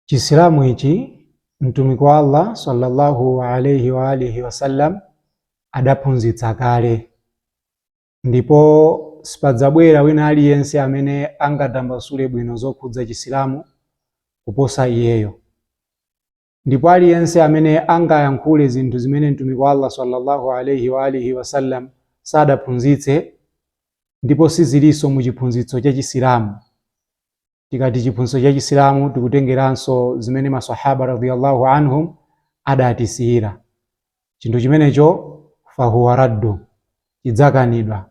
Chisilamu ichi mtumiki wa Allah sallallahu alayhi wa alihi wasallam adaphunzitsa kale, ndipo sipadzabwera wina aliyense amene angatambasule bwino zokhudza chisilamu kuposa iyeyo. Ndipo aliyense amene angayankhule zinthu zimene mtumiki wa Allah sallallahu alayhi wa alihi wasallam sadaphunzitse ndipo sizilinso mu chiphunzitso cha chisilamu. Tikati chiphunzitso cha chisilamu tikutengeranso zimene maswahaba radhiyallahu anhum adatisiyira. Chinthu chimenecho fahuwa raddu, chidzakanidwa.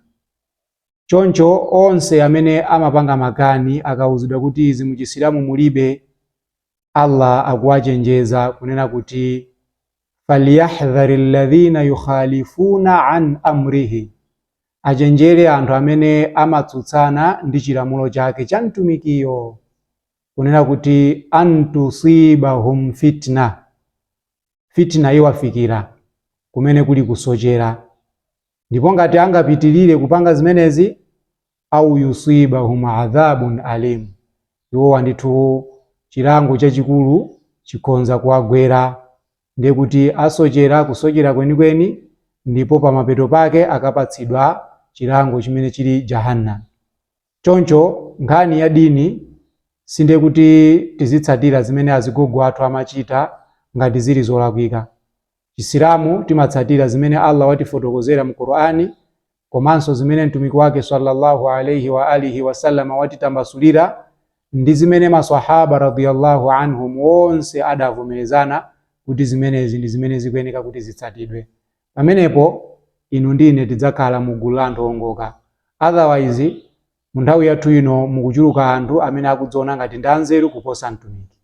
Choncho onse amene amapanga makani akawuzidwa kuti izi mu chisilamu mulibe, Allah akuwachenjeza kunena kuti falyahdhari alladhina yukhalifuna an amrihi, achenjere anthu amene amatsutsana ndi chilamulo chake cha mtumikiyo, kunena kuti antusibahum fitna, fitna iwafikira kumene kuli kusochera. Ndipo ngati angapitilire kupanga zimenezi, au yusibahum adhabun alim, iwo ndithu chilango chachikulu chikhonza kuwagwera, ndiye kuti asochera kusochera kwenikweni, ndipo pamapeto pake akapatsidwa chilango chimene chili jahannam. Choncho nkhani ya dini sinde kuti tizitsatira zimene azigogo athu amachita ngati zili zolakwika. Chisilamu timatsatira zimene Allah watifotokozera mu Qur'ani, komanso zimene mtumiki wake sallallahu alayhi wa alihi wasallam watitambasulira, ndi zimene maswahaba radhiyallahu anhum wonse adavomerezana kuti zimenezi ndi zimene zikuyeneka kuti zitsatidwe. Pamenepo inu ndine tidzakhala mu gulu la anthu ongoka. Otherwise mu nthawi yathu ino mukuchuluka anthu amene akudziona ngati ndi anzeru kuposa mtumiki.